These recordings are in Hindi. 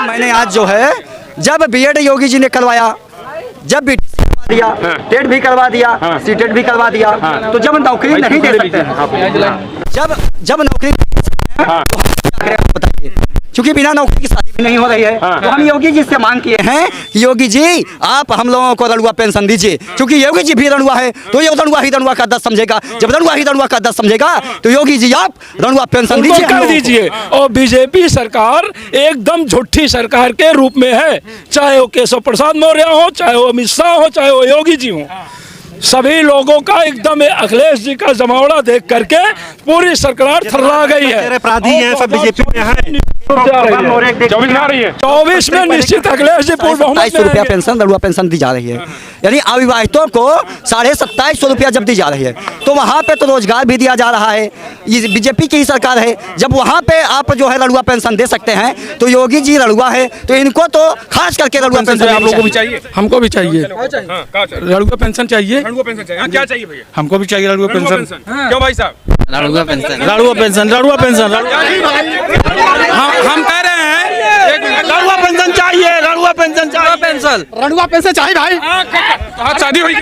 मैंने आज जो है जब बीएड योगी जी ने करवाया, जब बीटीसी करवा दिया, टेट भी करवा दिया, सीटेट भी करवा दिया, तो जब नौकरी नहीं दे सकते हैं, जब नौकरी तो हम क्या करें आप बताइए, क्योंकि बिना नौकरी की शादी भी नहीं हो रही है। तो हम योगी जी से मांग किए हैं कि योगी जी आप हम लोगों को रणुआ पेंशन दीजिए, क्योंकि योगी जी भी रणुआ है तो ये रणुआ ही रणुआ का 10 समझेगा, जब रणुआ ही रणुआ का 10 समझेगा तो योगी जी आप रणुआ पेंशन दीजिए। और बीजेपी सरकार एकदम झूठी सरकार के रूप में है, चाहे वो केशव प्रसाद मौर्य हो, चाहे वो अमित शाह हो, चाहे वो योगी जी हो, सभी लोगों का एकदम अखिलेश जी का जमावड़ा देख करके पूरी सरकार थर्रा गई है। अपराधी हैं सब बीजेपी में हैं। 24 में निश्चित अखिलेश जी पूर्ण बहुमत में रुपया पेंशन रणुआ पेंशन दी जा रही है, यानी अविवाहितों को 2750 रुपया जब दी जा रही है, तो वहाँ पे तो रोजगार भी दिया जा रहा है। ये बीजेपी की ही सरकार है, जब वहाँ पे आप जो है रणुआ पेंशन दे सकते हैं तो योगी जी रणुआ है, तो इनको तो खास करके रणुआ पेंशन आप लोगों को भी चाहिए, हमको भी चाहिए, रणुआ पेंशन चाहिए, क्या चाहिए भैया? हमको भी चाहिए रणुआ पेंशन। क्यों भाई साहब? रणुआ पेंशन हम कह रहे हैं रणुआ पेंशन चाहिए, रणुआ पेंशन चाहिए भाई। शादी हुई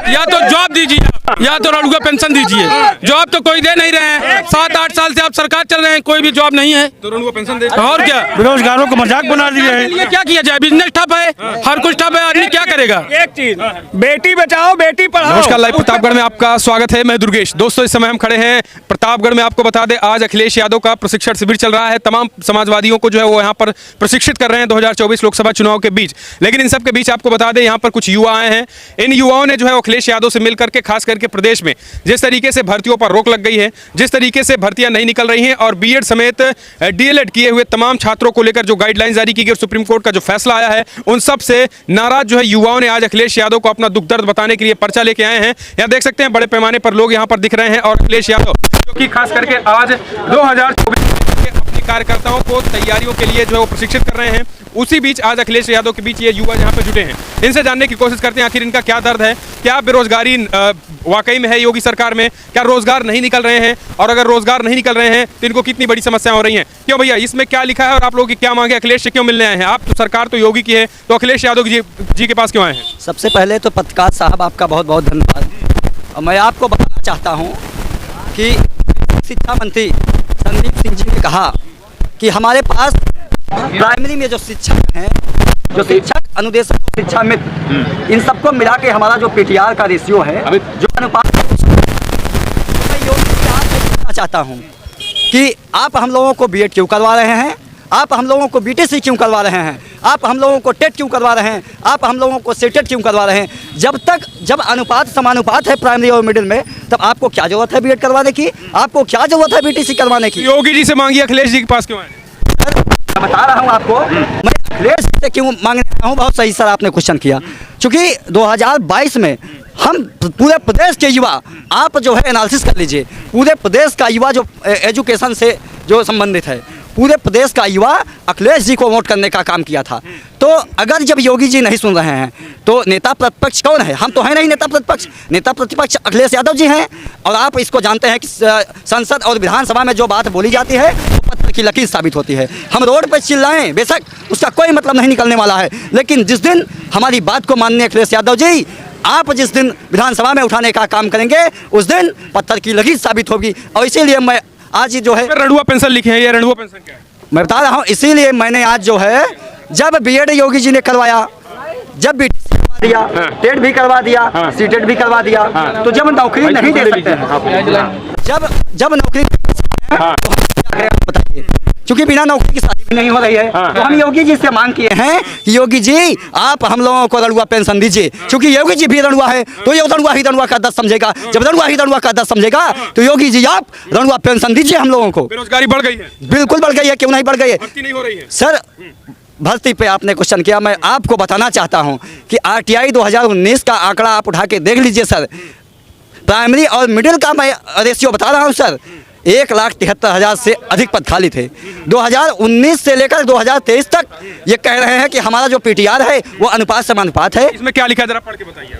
या तो जॉब दीजिए या तो रणुआ पेंशन दीजिए। जॉब तो कोई दे नहीं रहे हैं, 7-8 साल से आप सरकार चल रहे हैं, कोई भी जॉब नहीं है, तो रणुआ पेंशन दे। और क्या, बेरोजगारों को मजाक बना दिए हैं। क्या किया जाए? बिजनेस ठप है, हर कुछ ठप है, आदमी क्या करेगा? एक चीज, बेटी बचाओ बेटी पढ़ाओ। नमस्कार, लाइव प्रतापगढ़ में आपका स्वागत है। मैं दुर्गेश। दोस्तों, इस समय हम खड़े हैं प्रतापगढ़ में। आपको बता दें, आज अखिलेश यादव का प्रशिक्षण शिविर चल रहा है। तमाम समाजवादियों को जो है वो यहाँ पर प्रशिक्षित कर रहे हैं 2024 लोकसभा चुनाव के बीच। लेकिन इन सब के बीच आपको बता दें, यहाँ पर कुछ युवा आए हैं। इन युवाओं ने जो है अखिलेश यादव से मिलकर के, खास करके प्रदेश में जिस तरीके से भर्तियों पर रोक लग गई है, जिस तरीके से भर्तियां नहीं निकल रही हैं और बीएड समेत डीएलएड किए हुए तमाम छात्रों को लेकर जो गाइडलाइंस जारी की गई और सुप्रीम कोर्ट का जो फैसला आया है, उन सब से नाराज जो है युवाओं ने आज अखिलेश यादव को अपना दुख दर्द बताने के लिए पर्चा लेके आए हैं। यहाँ देख सकते हैं बड़े पैमाने पर लोग यहाँ पर दिख रहे हैं और अखिलेश यादव जो कि खास करके आज 2024 अपने कार्यकर्ताओं को तैयारियों के लिए जो है वो प्रशिक्षित कर रहे हैं। उसी बीच आज अखिलेश यादव के बीच ये युवा यहाँ पे जुटे हैं। इनसे जानने की कोशिश करते हैं आखिर इनका क्या दर्द है, क्या बेरोजगारी वाकई में है योगी सरकार में, क्या रोजगार नहीं निकल रहे हैं, और अगर रोजगार नहीं निकल रहे हैं तो इनको कितनी बड़ी समस्या हो रही हैं। क्यों भैया, इसमें क्या लिखा है और आप लोगों की क्या मांगे? अखिलेश से क्यों मिलने आए हैं आप? तो सरकार तो योगी की है, तो अखिलेश यादव जी के पास क्यों आए हैं? सबसे पहले तो पत्रकार साहब आपका बहुत बहुत धन्यवाद। और मैं आपको बताना चाहता हूँ कि शिक्षा मंत्री संदीप सिंह जी ने कहा कि हमारे पास प्राइमरी में जो शिक्षक हैं, जो शिक्षक, अनुदेशक, शिक्षा मित्र, इन सबको मिला के हमारा जो पीटीआर का रेशियो है, जो अनुपात, मैं योगी जी आपसे पूछना चाहता हूँ कि आप हम लोगों को बीएड क्यों करवा रहे हैं, आप हम लोगों को बीटीसी क्यों करवा रहे हैं, आप हम लोगों को टेट क्यों करवा रहे हैं, आप हम लोगों को सीटेट क्यों करवा रहे हैं? जब अनुपात समानुपात है प्राइमरी और मिडिल में, तब आपको क्या जरूरत है बीएड करवाने की, आपको क्या जरूरत है बीटीसी करवाने की? योगी जी से मांगिए, अखिलेश जी के पास क्यों आए? मैं बता रहा हूँ आपको, मैं अखिलेश जी से क्यों मांगने आया हूँ। बहुत सही सर आपने क्वेश्चन किया, क्योंकि 2022 में हम पूरे प्रदेश के युवा, आप जो है एनालिसिस कर लीजिए, पूरे प्रदेश का युवा जो एजुकेशन से जो संबंधित है, पूरे प्रदेश का युवा अखिलेश जी को वोट करने का काम किया था। तो अगर जब योगी जी नहीं सुन रहे हैं तो नेता प्रतिपक्ष कौन है? हम तो हैं नहीं नेता प्रतिपक्ष। नेता प्रतिपक्ष अखिलेश यादव जी हैं। और आप इसको जानते हैं कि संसद और विधानसभा में जो बात बोली जाती है वो पत्थर की लकीर साबित होती है। हम रोड पर चिल्लाएं, बेशक उसका कोई मतलब नहीं निकलने वाला है, लेकिन जिस दिन हमारी बात को मानने अखिलेश यादव जी, आप जिस दिन विधानसभा में उठाने का काम करेंगे, उस दिन पत्थर की लकीर साबित होगी। और इसीलिए मैं आज जो है रणुआ पेंशन लिखे हैं, ये रणुआ पेंशन क्या है? मैं बता रहा हूँ, इसीलिए मैंने आज जो है जब बीएड योगी जी ने करवाया, जब बीटीसी करवा दिया, टेट भी करवा दिया, सीटेट भी करवा दिया, तो जब नौकरी नहीं दे सकते हैं, जब नौकरी तो हम क्या करें आप बताइए, क्योंकि बिना नौकरी की शादी भी नहीं हो रही है। तो हम योगी जी से मांग किए हैं कि योगी जी आप हम लोगों को रणुआ पेंशन दीजिए, क्योंकि योगी जी भी रणुआ है तो ये रणुआ ही रणुआ का 10 समझेगा, जब रणुआ ही रणुआ का 10 समझेगा तो योगी जी आप रणुआ पेंशन दीजिए हम लोगों को। बेरोजगारी बढ़ गई है, बिल्कुल बढ़ गई है, क्यों नहीं बढ़ गई है? भर्ती नहीं हो रही है सर। भर्ती पे आपने क्वेश्चन किया, मैं आपको बताना चाहता हूं कि आरटीआई 2019 का आंकड़ा आप उठा के देख लीजिए सर। प्राइमरी और मिडिल का मैं रेशियो बता रहा हूं सर। 1,73,000 से अधिक पद खाली थे। 2019 से लेकर 2023 तक ये कह रहे हैं कि हमारा जो पीटीआर है वो अनुपात समानुपात है। इसमें क्या लिखा है जरा पढ़ के बताइए।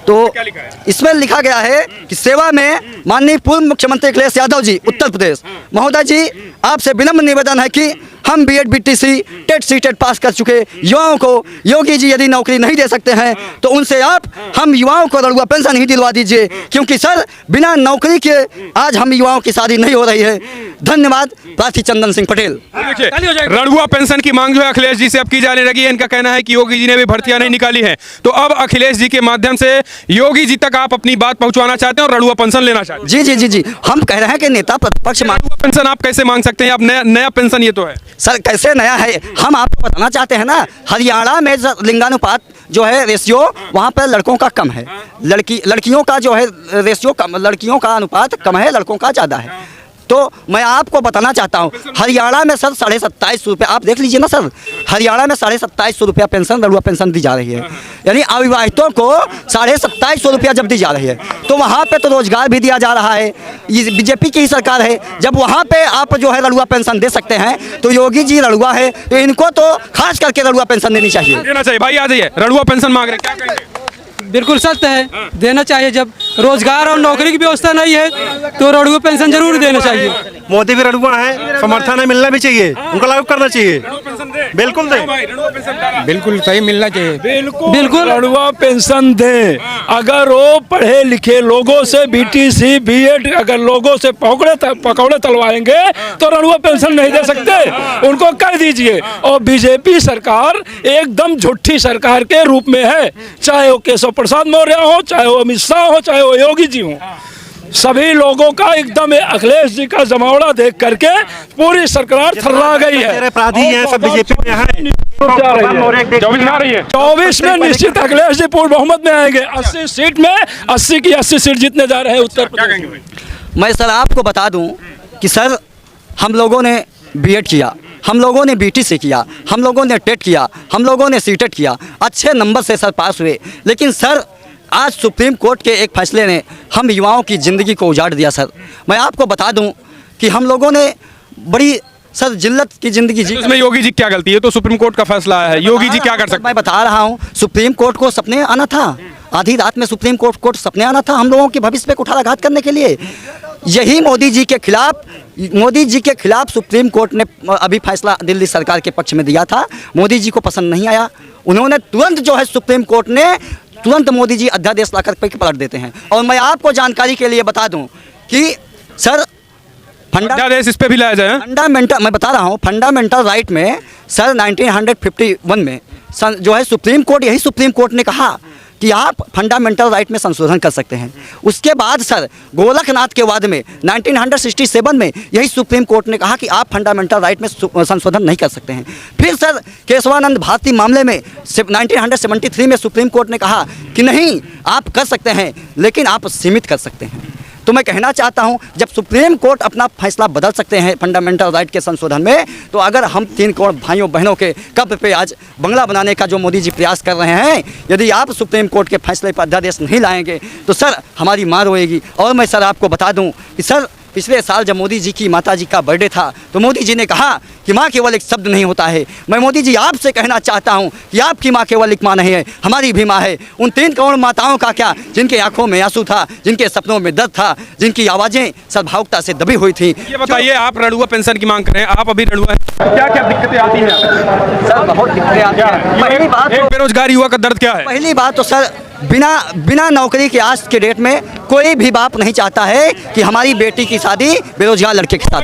तो क्या लिखा है? इसमें लिखा गया है कि सेवा में माननीय पूर्व मुख्यमंत्री अखिलेश यादव जी उत्तर प्रदेश महोदय जी, आपसे विनम्र निवेदन है कि हम बीएड बीटीसी टेट सीटेट पास कर चुके युवाओं को योगी जी यदि नौकरी नहीं दे सकते हैं तो उनसे आप हम युवाओं को रड़ुआ पेंशन ही दिलवा दीजिए, क्योंकि सर बिना नौकरी के आज हम युवाओं की शादी नहीं हो रही है। धन्यवाद। प्रार्थी चंदन सिंह पटेल। देखिए, रड़ुआ पेंशन की मांग जो है अखिलेश जी से अब की जाने लगी है। इनका कहना है कि योगी जी ने भी भर्तियां नहीं निकाली हैं, तो अब अखिलेश जी के माध्यम से योगी जी तक आप अपनी बात पहुंचाना चाहते हैं और रड़ुआ पेंशन लेना चाहते हैं। जी जी जी जी, हम कह रहे हैं कि नेता प्रतिपक्ष रड़ुआ पेंशन आप कैसे मांग सकते हैं? आप नया पेंशन ये तो है सर, कैसे नया है हम आपको बताना चाहते हैं ना। हरियाणा में लिंगानुपात जो है रेशियो वहाँ पर लड़कों का कम है, लड़कियों का जो है रेशियो कम, लड़कियों का अनुपात कम है, लड़कों का ज़्यादा है। तो मैं आपको बताना चाहता हूँ हरियाणा में सर 2750 रुपये, आप देख लीजिए ना सर, हरियाणा में 2750 रुपया पेंशन रड़ुआ पेंशन दी जा रही है, यानी अविवाहितों को 2750 रुपया जब दी जा रही है तो वहाँ पे तो रोजगार भी दिया जा रहा है। ये बीजेपी की ही सरकार है, जब वहाँ पे आप जो है रड़ुआ पेंशन दे सकते हैं तो योगी जी रड़ुआ है तो इनको तो खास करके रड़ुआ पेंशन देनी चाहिए। देना चाहिए। भाई आ जाइए, रड़ुआ पेंशन मांग रहे हैं, क्या कहेंगे? बिल्कुल सत्य है, देना चाहिए। जब रोजगार और नौकरी की व्यवस्था नहीं है तो रड़ुआ पेंशन जरूर देना चाहिए। मोदी भी रड़ुआ है, समर्थन मिलना भी चाहिए, उनको लागू करना चाहिए। बिल्कुल दे, बिल्कुल सही मिलना चाहिए। बिल्कुल रड़ुआ पेंशन दें। अगर वो पढ़े लिखे लोगों से बीटीसी बीएड अगर लोगों से पकौड़े तलवाएंगे तो रड़ुआ पेंशन नहीं दे सकते, उनको कह दीजिए। और बीजेपी सरकार एकदम झूठी सरकार के रूप में है, चाहे वो केशव प्रसाद मौर्य हो, चाहे वो अमित शाह हो, चाहे वो योगी जी हो, सभी लोगों का एकदम अखिलेश जी का जमावड़ा देख करके पूरी सरकार थर्रा गई है। अपराधी हैं सब बीजेपी में हैं। 24 में निश्चित अखिलेश जी पूर्ण बहुमत में आएंगे। 80 सीट में 80 की 80 सीट जीतने जा रहे हैं उत्तर प्रदेश। मैं सर आपको बता दूं कि सर हम लोगों ने बीएड किया, हम लोगों ने बीटीसी किया, हम लोगों ने टेट किया, हम लोगों ने सीटेट किया, अच्छे नंबर से सर पास हुए, लेकिन सर आज सुप्रीम कोर्ट के एक फैसले ने हम युवाओं की ज़िंदगी को उजाड़ दिया। सर मैं आपको बता दूं कि हम लोगों ने बड़ी सर जिल्लत की ज़िंदगी जी। इसमें योगी जी क्या गलती है? तो सुप्रीम कोर्ट का फैसला आया है, योगी जी क्या कर सकते? मैं बता रहा हूं सुप्रीम कोर्ट को सपने आना था, आधी रात में सुप्रीम कोर्ट सपने आना था हम लोगों के भविष्य पे कुठाराघात करने के लिए। यही मोदी जी के खिलाफ सुप्रीम कोर्ट ने अभी फैसला दिल्ली सरकार के पक्ष में दिया था, मोदी जी को पसंद नहीं आया, उन्होंने तुरंत जो है सुप्रीम कोर्ट ने तुरंत मोदी जी अध्यादेश ला कर पलट देते हैं। और मैं आपको जानकारी के लिए बता दूं कि सर अध्यादेश इस पे भी लाया जाए। फंडामेंटल मैं बता रहा हूँ फंडामेंटल राइट में सर 1951 में जो है सुप्रीम कोर्ट ने कहा कि आप फंडामेंटल राइट में संशोधन कर सकते हैं। उसके बाद सर गोरखनाथ के वाद में 1967 में यही सुप्रीम कोर्ट ने कहा कि आप फंडामेंटल राइट में संशोधन नहीं कर सकते हैं। फिर सर केशवानंद भारती मामले में 1973 में सुप्रीम कोर्ट ने कहा कि नहीं आप कर सकते हैं लेकिन आप सीमित कर सकते हैं। तो मैं कहना चाहता हूं जब सुप्रीम कोर्ट अपना फैसला बदल सकते हैं फंडामेंटल राइट के संशोधन में, तो अगर हम 3 करोड़ भाइयों बहनों के कब्र पे आज बंगला बनाने का जो मोदी जी प्रयास कर रहे हैं, यदि आप सुप्रीम कोर्ट के फैसले पर अध्यादेश नहीं लाएंगे तो सर हमारी मार होएगी। और मैं सर आपको बता दूं कि सर पिछले साल जब मोदी जी की माता जी का बर्थडे था तो मोदी जी ने कहा कि माँ केवल एक शब्द नहीं होता है। मैं मोदी जी आपसे कहना चाहता हूँ कि आपकी माँ केवल एक माँ नहीं है, हमारी भी माँ है। उन 3 करोड़ माताओं का क्या, जिनके आंखों में आंसू था, जिनके सपनों में दर्द था, जिनकी आवाज़ें सद्भावुकता से दबी हुई थी। ये बताइए, आप रड़ुआ पेंशन की मांग करें, आप अभी रड़ुआ क्या क्या दिक्कतें आती हैं? सर बहुत दिक्कतें आती हैं। पहली बात एक बेरोजगार युवा का दर्द क्या है? पहली बात तो सर बिना नौकरी के आज के डेट में कोई भी बाप नहीं चाहता है कि हमारी बेटी की शादी बेरोजगार लड़के के साथ।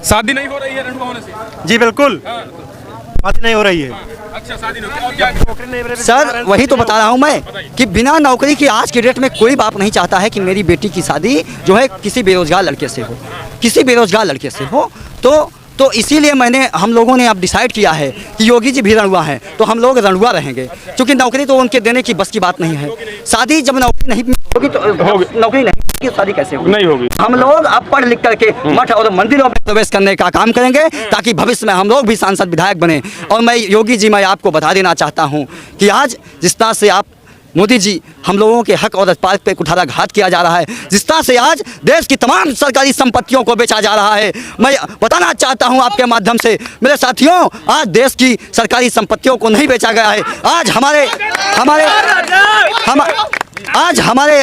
शादी नहीं हो रही है रड़ुआ होने से? जी बिल्कुल, शादी नहीं हो रही है। अच्छा, शादी नहीं। सर वही तो बता रहा हूँ मैं कि बिना नौकरी के आज के डेट में कोई बाप नहीं चाहता है कि मेरी बेटी की शादी जो है किसी बेरोजगार लड़के से हो, किसी बेरोजगार लड़के से हो। तो इसीलिए हम लोगों ने अब डिसाइड किया है कि योगी जी भी रणुआ हैं तो हम लोग रणुआ रहेंगे, क्योंकि नौकरी तो उनके देने की बस की बात नहीं है। शादी जब नौकरी नहीं होगी तो नौकरी नहीं होगी, शादी कैसे होगी? नहीं होगी। हम लोग अब पढ़ लिख करके मठ और मंदिरों में प्रवेश करने का काम करेंगे ताकि भविष्य में हम लोग भी सांसद विधायक बने। और मैं योगी जी मैं आपको बता देना चाहता हूँ कि आज जिस तरह से आप मोदी जी हम लोगों के हक और अधिकार पे कुठाराघात किया जा रहा है। जिस तरह से आज देश की तमाम सरकारी संपत्तियों को बेचा जा रहा है, मैं बताना चाहता हूं आपके माध्यम से मेरे साथियों, आज देश की सरकारी संपत्तियों को नहीं बेचा गया है। आज हमारे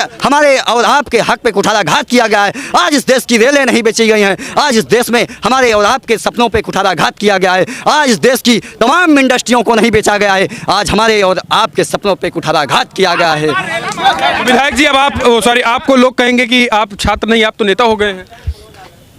और आपके हक पे कुठाराघात किया गया है। आज इस देश की रेलें नहीं बेची गई हैं। आज इस देश में हमारे और आपके सपनों पे कुठाराघात किया गया है। आज इस देश की तमाम इंडस्ट्रियों को नहीं बेचा गया है। आज हमारे और आपके सपनों पे कुठाराघात किया गया है। विधायक जी, अब आपको लोग कहेंगे कि आप छात्र नहीं, आप तो नेता हो गए हैं।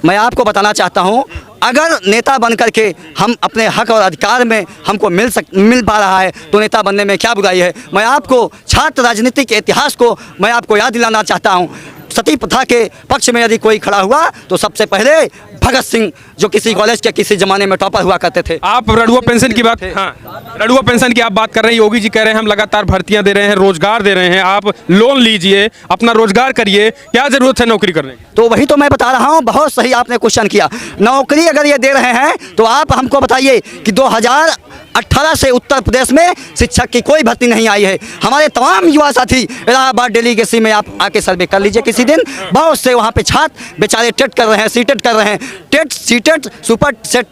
मैं आपको बताना चाहता हूं, अगर नेता बन करके हम अपने हक और अधिकार में हमको मिल पा रहा है तो नेता बनने में क्या बुराई है। मैं आपको छात्र राजनीति के इतिहास को मैं आपको याद दिलाना चाहता हूं। सती प्रथा के पक्ष में यदि कोई खड़ा हुआ तो सबसे पहले भगत सिंह, जो किसी कॉलेज के किसी जमाने में टॉपर हुआ करते थे। आप रड़ुआ पेंशन की बात, हाँ, रड़ुआ पेंशन की आप बात कर रहे हैं। योगी जी कह रहे हैं हम लगातार भर्तियां दे रहे हैं, रोजगार दे रहे हैं, आप लोन लीजिए, अपना रोजगार करिए, क्या जरूरत है नौकरी करने की? तो वही तो मैं बता रहा हूं, बहुत सही आपने क्वेश्चन किया। नौकरी अगर ये दे रहे हैं तो आप हमको बताइए कि 2018 से उत्तर प्रदेश में शिक्षक की कोई भर्ती नहीं आई है। हमारे तमाम युवा साथी इलाहाबाद डेलीगेसी में आप आके सर्वे कर लीजिए किसी दिन, बहुत से वहाँ पे छात्र बेचारे टेट कर रहे हैं, सीटेट कर रहे हैं, TET CTET super SET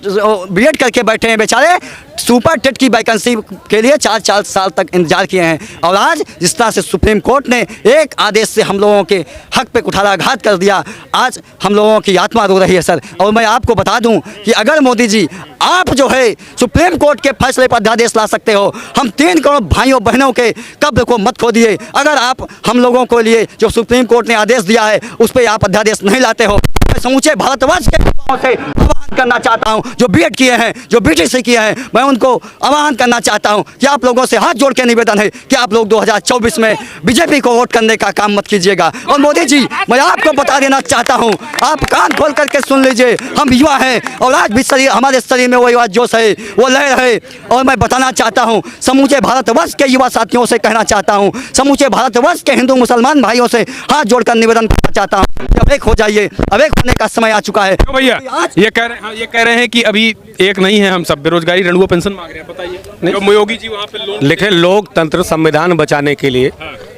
BEd करके बैठे हैं बेचारे, सुपर टेट की वैकेंसी के लिए 4 साल तक इंतजार किए हैं। और आज जिस तरह से सुप्रीम कोर्ट ने एक आदेश से हम लोगों के हक पे कुठाराघात कर दिया, आज हम लोगों की आत्मा रो रही है सर। और मैं आपको बता दूं कि अगर मोदी जी आप जो है सुप्रीम कोर्ट के फैसले पर अध्यादेश ला सकते हो, हम 3 करोड़ भाइयों बहनों के कब्र को मत खो दिए। अगर आप हम लोगों को लिए जो सुप्रीम कोर्ट ने आदेश दिया है उस पर आप अध्यादेश नहीं लाते हो, मैं समूचे भारतवर्ष के युवाओं से आह्वान करना चाहता हूं, जो बीएड किए हैं, जो बीटीसी किए हैं, मैं उनको आह्वान करना चाहता हूं कि आप लोगों से हाथ जोड़ के निवेदन है कि आप लोग 2024 में बीजेपी को वोट करने का काम मत कीजिएगा। और मोदी जी, मैं आपको बता देना चाहता हूं, आप कान खोल करके सुन लीजिए, हम युवा हैं और आज भी शरीर, हमारे शरीर में वो युवा जोश है, वो लहर है। और मैं बताना चाहता हूं, समूचे भारतवर्ष के युवा साथियों से कहना चाहता हूं, समूचे भारतवर्ष के हिंदू मुसलमान भाइयों से हाथ जोड़कर निवेदन करना चाहता हूं, अब एक हो जाइए, अब एक होने का समय आ चुका है। तो भैया ये कह रहे हैं कि अभी एक नहीं है, हम सब बेरोजगारी रड़ुआ पेंशन मांग रहे हैं, बताइए। जो योगी जी वहाँ पे लोन लिखे, लोकतंत्र संविधान बचाने के लिए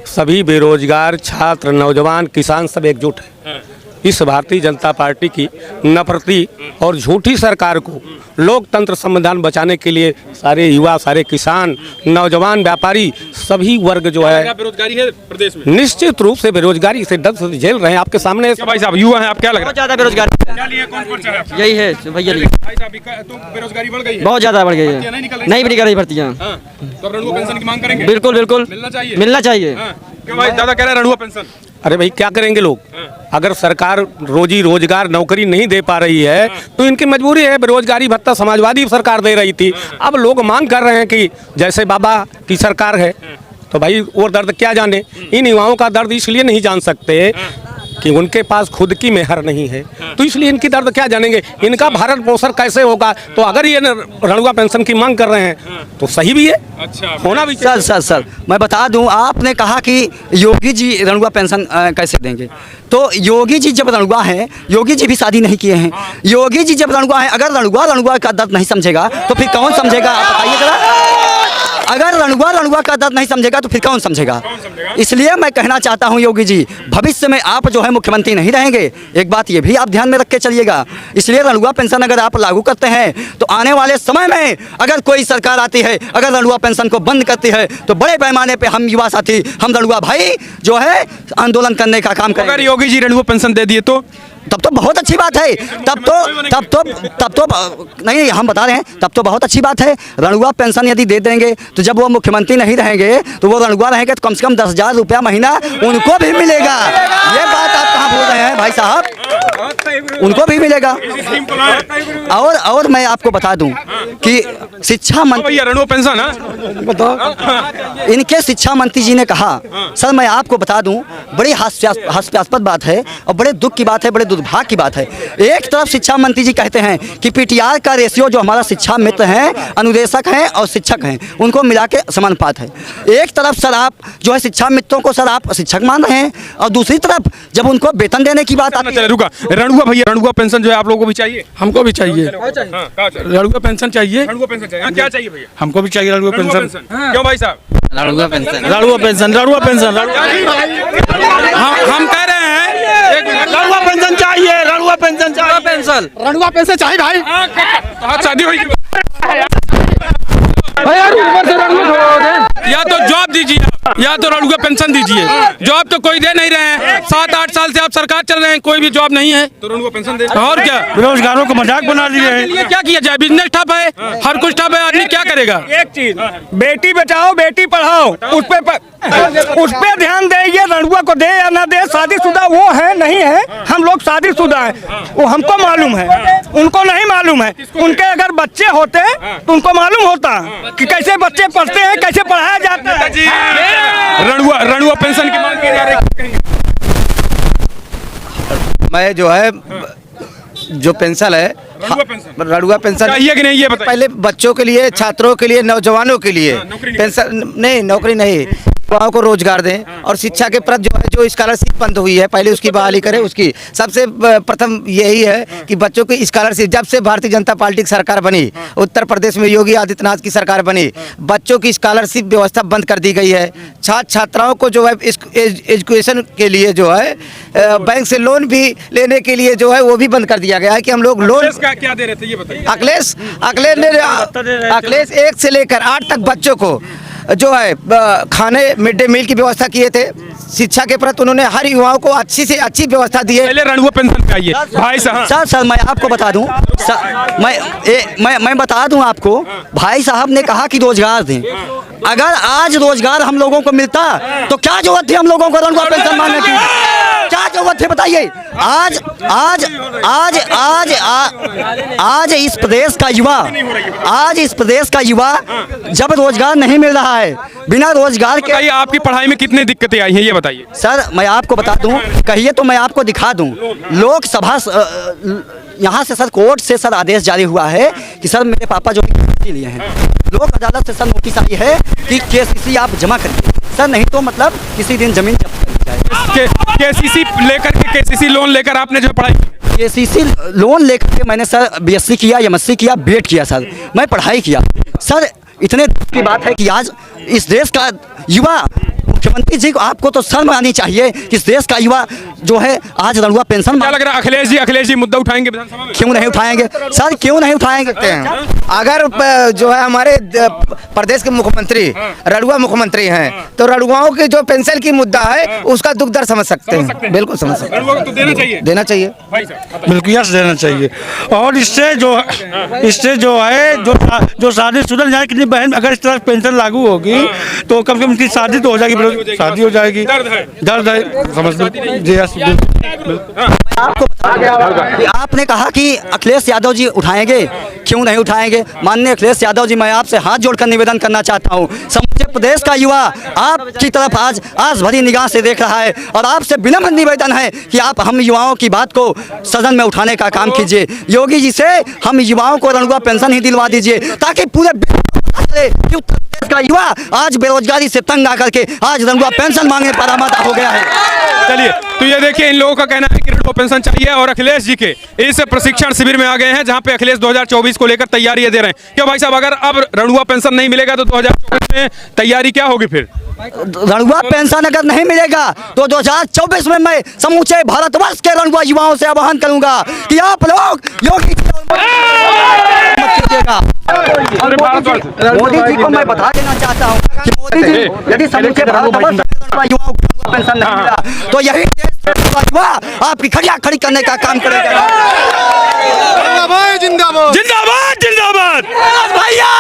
सभी बेरोजगार छात्र, नौजवान, किसान सब एकजुट हैं। इस भारतीय जनता पार्टी की नफरती और झूठी सरकार को लोकतंत्र संविधान बचाने के लिए सारे युवा, सारे किसान, नौजवान, व्यापारी, सभी वर्ग जो है बेरोजगारी है प्रदेश में, निश्चित रूप से बेरोजगारी से दर्द से झेल रहे हैं। आपके सामने भाई साहब युवा हैं, आप क्या लग रहा बहुत ज़्यादा बेरोजगारी यही है भैया, तो बेरोजगारी बढ़ गई है, बहुत ज़्यादा बढ़ गई है, नहीं भी निकल रही भर्तियाँ। तो रड़ुआ पेंशन की मांग करेंगे? बिल्कुल बिल्कुल मिलना चाहिए। क्यों भाई, दादा कह रहे हैं रड़ुआ पेंशन? अरे भाई क्या करेंगे लोग, अगर सरकार रोजी रोजगार नौकरी नहीं दे पा रही है तो इनकी मजबूरी है। बेरोजगारी भत्ता समाजवादी सरकार दे रही थी, अब लोग मांग कर रहे हैं कि जैसे बाबा की सरकार है, तो भाई वो दर्द क्या जाने। इन युवाओं का दर्द इसलिए नहीं जान सकते कि उनके पास खुद की मेहर नहीं है, तो इसलिए इनकी दर्द क्या जानेंगे, इनका भारत पोषण कैसे होगा। तो अगर ये रड़ुआ पेंशन की मांग कर रहे हैं तो सही भी है, अच्छा होना भी सर मैं बता दूं, आपने कहा कि योगी जी रड़ुआ पेंशन कैसे देंगे, तो योगी जी जब रड़ुआ हैं, योगी जी भी शादी नहीं किए हैं, योगी जी जब रड़ुआ हैं, अगर रड़ुआ का दर्द नहीं समझेगा तो फिर कौन समझेगा, आप बताइए जरा। अगर रड़ुआ का दर्द नहीं समझेगा तो फिर कौन समझेगा। इसलिए मैं कहना चाहता हूं योगी जी, भविष्य में आप जो है मुख्यमंत्री नहीं रहेंगे, एक बात ये भी आप ध्यान में रख के चलिएगा। इसलिए रड़ुआ पेंशन अगर आप लागू करते हैं तो आने वाले समय में अगर कोई सरकार आती है, अगर रड़ुआ पेंशन को बंद करती है तो बड़े पैमाने पे हम युवा साथी, हम रड़ुआ भाई जो है आंदोलन करने का काम करेंगे। अगर योगी जी रड़ुआ पेंशन दे दिए तब तो बहुत अच्छी बात है, तब तो नहीं, हम बता रहे हैं तब तो बहुत अच्छी बात है। रड़ुआ पेंशन यदि दे देंगे तो जब वो मुख्यमंत्री नहीं रहेंगे तो वो रड़ुआ रहेंगे तो कम से कम 10,000 रुपया महीना उनको भी मिलेगा। ये बात आप कहाँ भूल रहे हैं भाई साहब, उनको भी मिलेगा। और मैं आपको बता दूं कि शिक्षा मंत्री रड़ुआ पेंशन इनके शिक्षा मंत्री जी ने कहा, सर मैं आपको बता दूं, बड़ी हास्यास्पद बात है और बड़े दुख की बात है, बड़े दुर्भाग्य की बात है। एक तरफ शिक्षा मंत्री जी कहते हैं कि पीटीआर का रेशियो, जो हमारा शिक्षा मित्र हैं, अनुदेशक हैं और शिक्षक हैं, उनको मिला के समानुपात है। एक तरफ सर आप जो है शिक्षा मित्रों को सर आप शिक्षक मान रहे हैं और दूसरी तरफ जब उनको वेतन देने की बात आती है, रुका रणुआ भैया, रणुआ पेंशन जो है आप लोगों को भी चाहिए? हमको भी चाहिए, लड़ुआ पेंशन चाहिए, रणुआ पेंशन चाहिए। हाँ, क्या चाहिए भैया? हमको भी चाहिए लड़ुआ रणुआ पेंशन। पेंशन। क्यों भाई साहब? लड़ुआ पेंशन, लड़ुआ पेंशन, लड़ुआ पेंशन, हम कह रहे हैं एक मिनट, लड़ुआ पेंशन चाहिए, लड़ुआ पेंशन चाहिए, पेंशन, लड़ुआ पेंशन चाहिए भाई। हाँ, शादी हुई या तो जॉब दीजिए आप, या तो लड़ुआ पेंशन दीजिए। जॉब तो कोई दे नहीं रहे हैं, 7-8 साल से आप सरकार चल रहे हैं, कोई भी जॉब नहीं है, तो लड़ुआ पेंशन दे। और क्या, बेरोजगारों को मजाक बना दिए हैं। क्या किया जाए? बिजनेस ठप है, हर कुछ ठप है, आदमी क्या करेगा? एक चीज, बेटी बचाओ बेटी पढ़ाओ, उस पे ध्यान दे। ये रणुआ को दे या ना दे, शादीशुदा वो है नहीं है, हम लोग शादीशुदा हैं, वो हमको मालूम है, उनको नहीं मालूम है। उनके अगर बच्चे होते तो उनको मालूम होता कि कैसे बच्चे पढ़ते हैं, कैसे पढ़ाया जाता है। रणुआ पेंशन की मांग की जा रही है। मैं जो है जो पेंशन है, रणुआ पेंशन चाहिए कि नहीं ये बताइए। पहले बच्चों के लिए, छात्रों के लिए, नौजवानों के लिए पेंशन नहीं, नौकरी नहीं, युवाओं को रोजगार दें। और शिक्षा के प्रति जो है, जो स्कॉलरशिप बंद हुई है, पहले उसकी बहाली करें। उसकी सबसे प्रथम यही है कि बच्चों की स्कॉलरशिप, जब से भारतीय जनता पार्टी की सरकार बनी, उत्तर प्रदेश में योगी आदित्यनाथ की सरकार बनी, बच्चों की स्कॉलरशिप व्यवस्था बंद कर दी गई है। छात्र छात्राओं को जो है एजुकेशन के लिए जो है बैंक से लोन भी लेने के लिए जो है वो भी बंद कर दिया गया है कि हम लोग लोन। क्या दे रहे थे ये बताइए। अखिलेश 1 से लेकर 8 तक बच्चों को जो है खाने, मिड डे मील की व्यवस्था किए थे। शिक्षा के प्रति उन्होंने हर युवाओं को अच्छी से अच्छी व्यवस्था दी है। पहले रणुआ पेंशन चाहिए भाई साहब। सर मैं आपको बता दूं, मैं बता दूं आपको, भाई साहब ने कहा कि रोजगार दें। अगर आज रोजगार हम लोगों को मिलता तो क्या जरूरत थी हम लोगों को रणुआ पेंशन मांगने की? क्या जरूरत थी बताइए? आज आज आज आज आज इस प्रदेश का युवा, आज इस प्रदेश का युवा जब रोजगार नहीं मिल रहा है, बिना रोजगार के। बताइए आपकी पढ़ाई में कितनी दिक्कतें आई हैं ये बताइए। सर मैं आपको बता दूं, कहिए तो मैं आपको दिखा दूं। लोकसभा यहाँ से सर कोर्ट से सर आदेश जारी हुआ है कि सर मेरे पापा जो लिए हैं, लोक अदालत से सर नोटिस आई है कि केसीसी आप जमा करिए सर, नहीं तो मतलब किसी दिन जमीन जब्त कर जाए। केसीसी लेकर के, केसीसी लोन लेकर आपने जो पढ़ाई, केसीसी लोन लेकर के मैंने सर बीएससी किया, एमएससी किया, बीएड किया सर, मैं पढ़ाई किया सर। इतने दुख की बात है कि आज इस देश का युवा, मुख्यमंत्री जी को आपको तो शर्म आनी चाहिए कि इस देश का युवा जो है आज रणुआ पेंशन। क्या लग रहा है अखिलेश जी मुद्दा उठाएंगे विधानसभा में? क्यों नहीं उठाएंगे सर, क्यों नहीं उठाएंगे? अगर जो है हमारे प्रदेश के मुख्यमंत्री रणुआ मुख्यमंत्री हैं तो रणुआओं के जो पेंशन की मुद्दा है उसका दुख दर्द समझ सकते हैं, बिल्कुल समझ सकते हैं। तो देना चाहिए, देना चाहिए, बिल्कुल यस देना चाहिए। और इससे जो है जो शादीशुदा जाए, कितनी बहन अगर इस तरह पेंशन लागू होगी तो कम से कम इनकी शादी तो हो जाएगी, शादी हो जाएगी। दर्द है, समझ लो जी। आपको कि आपने कहा कि अखिलेश यादव जी उठाएंगे, क्यों नहीं उठाएंगे? माननीय अखिलेश यादव जी, मैं आपसे हाथ जोड़कर निवेदन करना चाहता हूं, समूचे प्रदेश का युवा आपकी तरफ आज आस भरी निगाह से देख रहा है और आपसे विनम्र निवेदन है कि आप हम युवाओं की बात को सदन में उठाने का काम कीजिए। योगी जी से हम युवाओं को रणुआ पेंशन ही दिलवा दीजिए ताकि पूरे कि उत्तर प्रदेश का युवा आज बेरोजगारी से तंग आकर के आज रणुआ पेंशन मांगने पर आमादा हो गया है। चलिए, तो ये देखिए इन लोगों का कहना है कि रणुआ पेंशन चाहिए और अखिलेश जी के इस प्रशिक्षण शिविर में आ गए हैं जहां पे अखिलेश 2024 को लेकर तैयारियां दे रहे हैं। क्यों भाई साहब, अगर अब रणुआ पेंशन नहीं मिलेगा तो 2024 में तैयारी क्या होगी? फिर रणुआ पेंशन अगर नहीं मिलेगा तो 2024 में मैं समूचे भारतवर्ष के रणुआ युवाओं से आह्वान करूंगा कि आप लोग योगी मोदी जी को मैं बता देना चाहता हूँ कि मोदी जी यदि समूचे भारतवर्ष के युवाओं को पेंशन नहीं मिला तो यही युवा आपकी खड़िया खड़ी करने का काम करेगा। जिंदाबाद जिंदाबाद जिंदाबाद भैया।